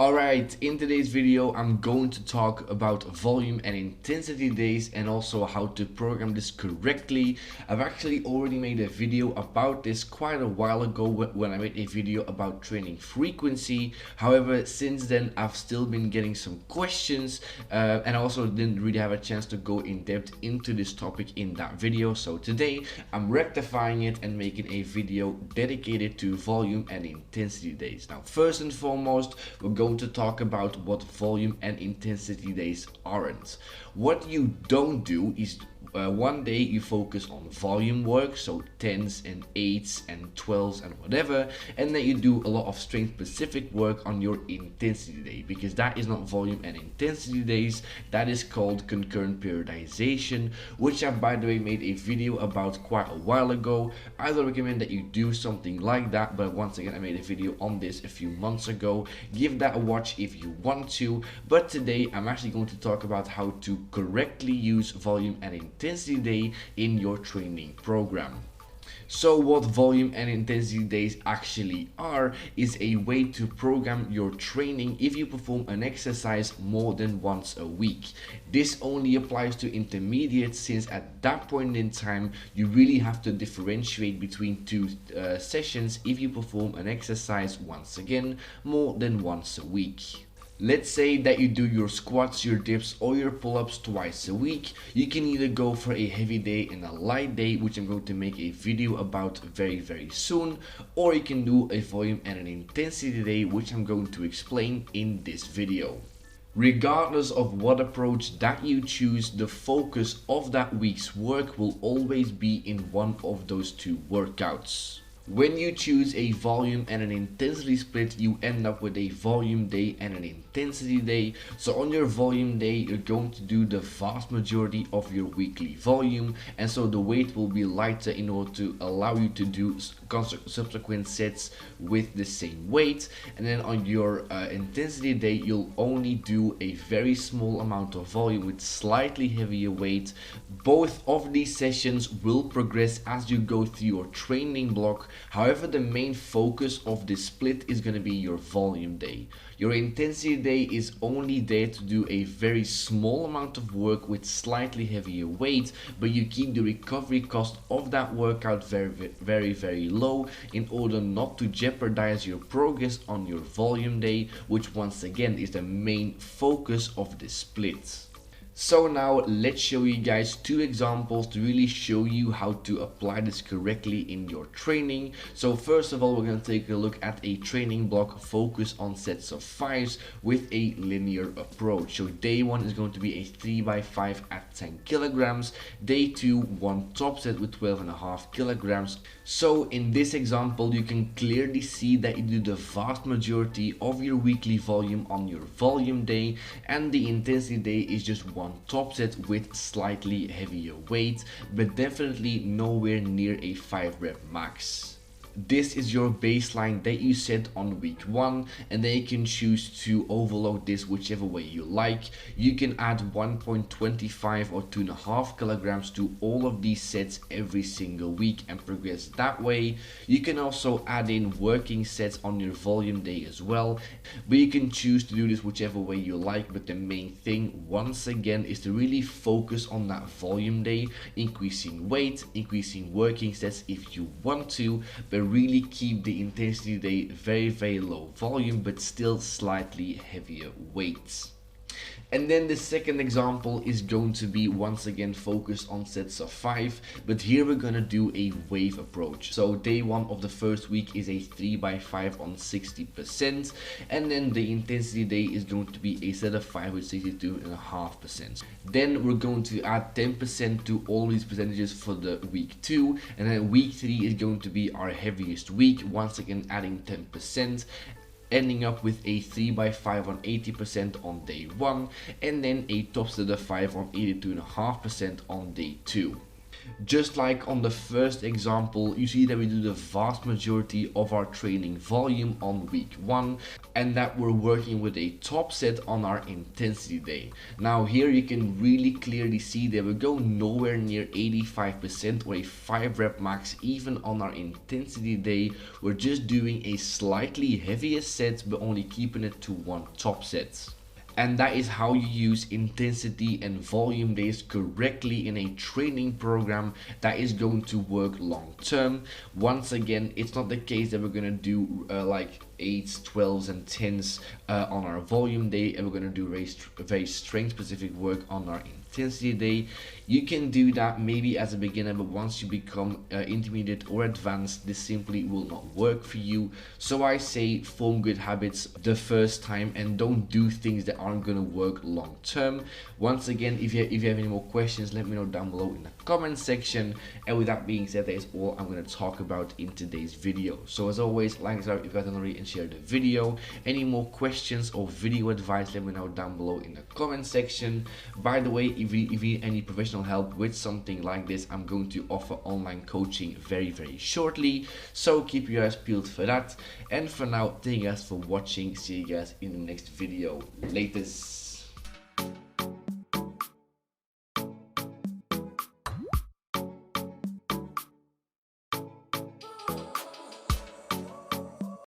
Alright, in today's video I'm going to talk about volume and intensity days and also how to program this correctly. I've actually already made a video about this quite a while ago when I made a video about training frequency. However, since then I've still been getting some questions and I also didn't really have a chance to go in depth into this topic in that video. So today I'm rectifying it and making a video dedicated to volume and intensity days. Now, first and foremost, we're going to talk about what volume and intensity days aren't. What you don't do is one day you focus on volume work, so 10s and 8s and 12s and whatever, and then you do a lot of strength specific work on your intensity day, because that is not volume and intensity days. That is called concurrent periodization, which I, by the way, made a video about quite a while ago. I don't recommend that you do something like that, but once again I made a video on this a few months ago. Give that a watch if you want to, but today I'm actually going to talk about how to correctly use volume and intensity day in your training program. So what volume and intensity days actually are is a way to program your training if you perform an exercise more than once a week. This only applies to intermediates, since at that point in time you really have to differentiate between two sessions if you perform an exercise, once again, more than once a week. Let's say that you do your squats, your dips, or your pull-ups twice a week. You can either go for a heavy day and a light day, which I'm going to make a video about very soon, or you can do a volume and an intensity day, which I'm going to explain in this video. Regardless of what approach that you choose, the focus of that week's work will always be in one of those two workouts. When you choose a volume and an intensity split, you end up with a volume day and an intensity day. So on your volume day, you're going to do the vast majority of your weekly volume, and so the weight will be lighter in order to allow you to do subsequent sets with the same weight. And then on your intensity day, you'll only do a very small amount of volume with slightly heavier weight. Both of these sessions will progress as you go through your training block. However, the main focus of this split is going to be your volume day. Your intensity day is only there to do a very small amount of work with slightly heavier weight, but you keep the recovery cost of that workout very low in order not to jeopardize your progress on your volume day, which once again is the main focus of this split. So now let's show you guys two examples to really show you how to apply this correctly in your training. So first of all, we're going to take a look at a training block focused on sets of 5s with a linear approach. So day 1 is going to be a 3x5 at 10 kilograms. Day 2, one top set with 12.5 kilograms. So in this example, you can clearly see that you do the vast majority of your weekly volume on your volume day, and the intensity day is just one top set with slightly heavier weight, but definitely nowhere near a 5 rep max. This is your baseline that you set on week 1, and then you can choose to overload this whichever way you like. You can add 1.25 or 2.5 kilograms to all of these sets every single week and progress that way. You can also add in working sets on your volume day as well, but you can choose to do this whichever way you like. But the main thing, once again, is to really focus on that volume day, increasing weight, increasing working sets if you want to, but really keep the intensity day very low volume but still slightly heavier weights. And then the second example is going to be once again focused on sets of 5, but here we're gonna do a wave approach. So day 1 of the first week is a 3x5 on 60%, and then the intensity day is going to be a set of 5 with 62.5%. Then we're going to add 10% to all these percentages for the week 2, and then week 3 is going to be our heaviest week, once again adding 10%. Ending up with a 3x5 on 80% on day 1, and then a top set of 5 on 82.5% on day 2. Just like on the first example, you see that we do the vast majority of our training volume on week 1, and that we're working with a top set on our intensity day. Now here you can really clearly see that we go nowhere near 85% or a 5 rep max even on our intensity day. We're just doing a slightly heavier set but only keeping it to 1 top set. And that is how you use intensity and volume days correctly in a training program that is going to work long term. Once again, it's not the case that we're gonna do like 8s, 12s and 10s on our volume day, and we're gonna do very strength specific work on our intensity day. You can do that maybe as a beginner, but once you become intermediate or advanced, this simply will not work for you. So I say form good habits the first time and don't do things that aren't gonna work long term. Once again, if you have any more questions, let me know down below in the comment section. And with that being said, that is all I'm gonna talk about in today's video. So as always, like and subscribe if you haven't already, and share the video. Any more questions or video advice, let me know down below in the comment section. By the way, if you need any professional help with something like this, I'm going to offer online coaching very shortly, so keep your eyes peeled for that. And for now, thank you guys for watching. See you guys in the next video. Latest.